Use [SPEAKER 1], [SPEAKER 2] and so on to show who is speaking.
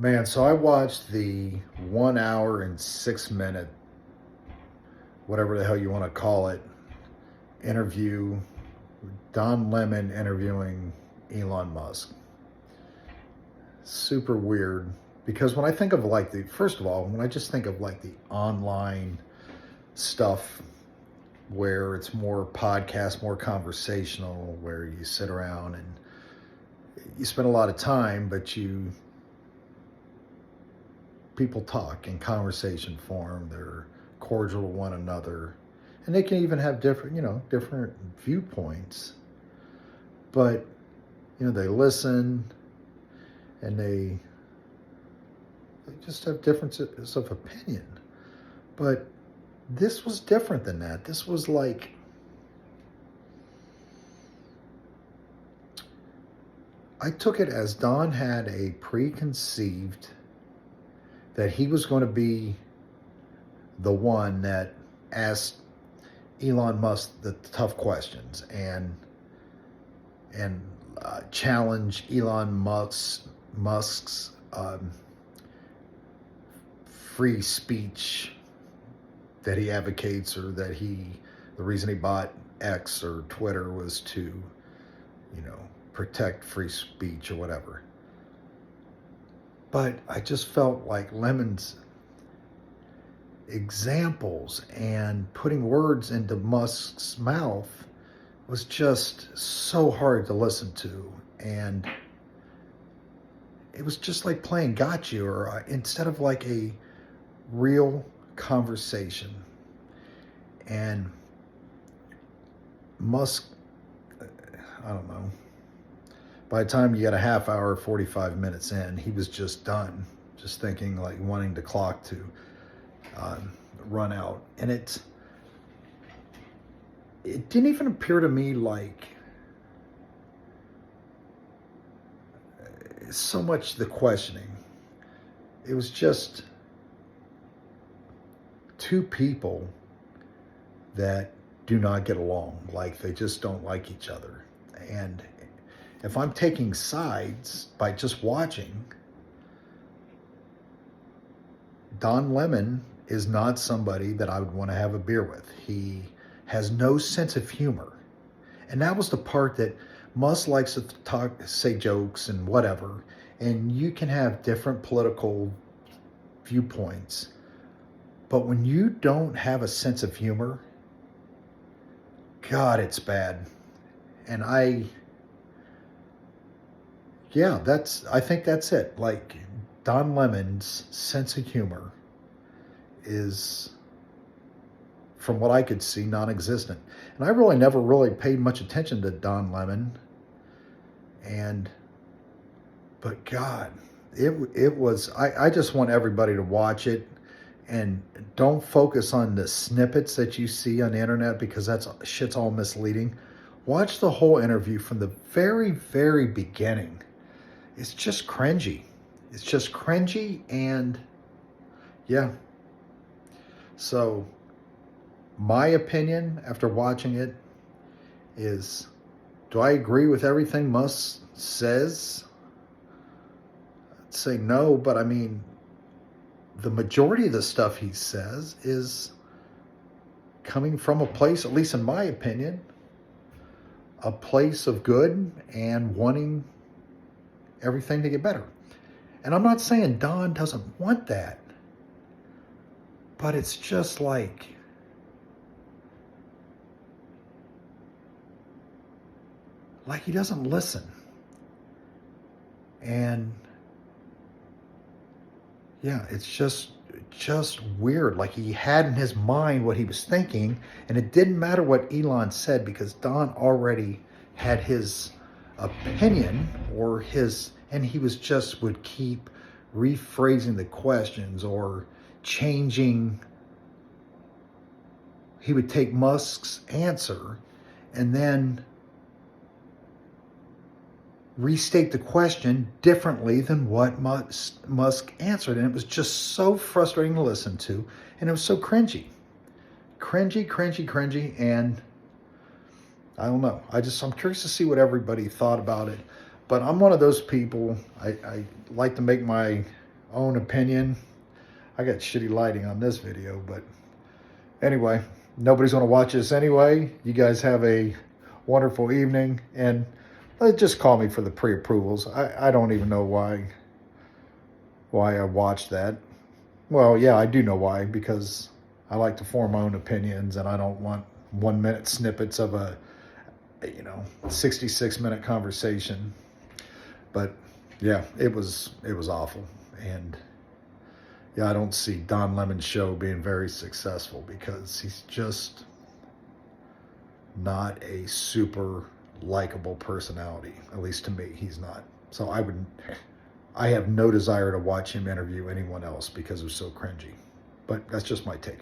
[SPEAKER 1] Man, so I watched the 1 hour and 6 minute, whatever the hell you want to call it, interview, Don Lemon interviewing Elon Musk. Super weird because when I think of first of all, when I just think of like the online stuff where it's more podcast, more conversational, where you sit around and you spend a lot of time, but people talk in conversation form. They're cordial to one another, and they can even have different viewpoints. But they listen, and they just have differences of opinion. But this was different than that. This was like I took it as Don had a preconceived that he was going to be the one that asked Elon Musk the tough questions and challenge Elon Musk's free speech that he advocates, or that the reason he bought X or Twitter was to protect free speech or whatever. But I just felt like Lemon's examples and putting words into Musk's mouth was just so hard to listen to. And it was just like playing gotcha, or instead of like a real conversation. And Musk, I don't know, by the time you got a half hour, 45 minutes in, he was just done, just thinking, like wanting the clock to run out. And it didn't even appear to me like so much the questioning. It was just two people that do not get along, like they just don't like each other. And if I'm taking sides by just watching, Don Lemon is not somebody that I would want to have a beer with. He has no sense of humor. And that was the part that Musk likes to say jokes and whatever. And you can have different political viewpoints. But when you don't have a sense of humor, God, it's bad. And I think that's it. Like, Don Lemon's sense of humor is, from what I could see, non-existent. And I really never really paid much attention to Don Lemon. But God, it was, I just want everybody to watch it, and don't focus on the snippets that you see on the internet, because shit's all misleading. Watch the whole interview from the very, very beginning. It's just cringy. It's just cringy, and yeah. So my opinion after watching it is, do I agree with everything Musk says? I'd say no, but I mean, the majority of the stuff he says is coming from a place, at least in my opinion, a place of good and wanting everything to get better. And I'm not saying Don doesn't want that, but it's just like, he doesn't listen. And yeah, it's just weird. Like, he had in his mind what he was thinking, and it didn't matter what Elon said, because Don already had his opinion, and he would keep rephrasing the questions or changing. He would take Musk's answer and then restate the question differently than what Musk answered. And it was just so frustrating to listen to. And it was so cringy. And I don't know. I'm curious to see what everybody thought about it. But I'm one of those people, I like to make my own opinion. I got shitty lighting on this video, but anyway, nobody's going to watch this anyway. You guys have a wonderful evening, and just call me for the pre-approvals. I don't even know why I watched that. Well, yeah, I do know why, because I like to form my own opinions, and I don't want 1 minute snippets of a 66-minute conversation. But yeah, it was awful. And yeah, I don't see Don Lemon's show being very successful because he's just not a super likable personality. At least to me, he's not. So I have no desire to watch him interview anyone else because it was so cringy. But that's just my take.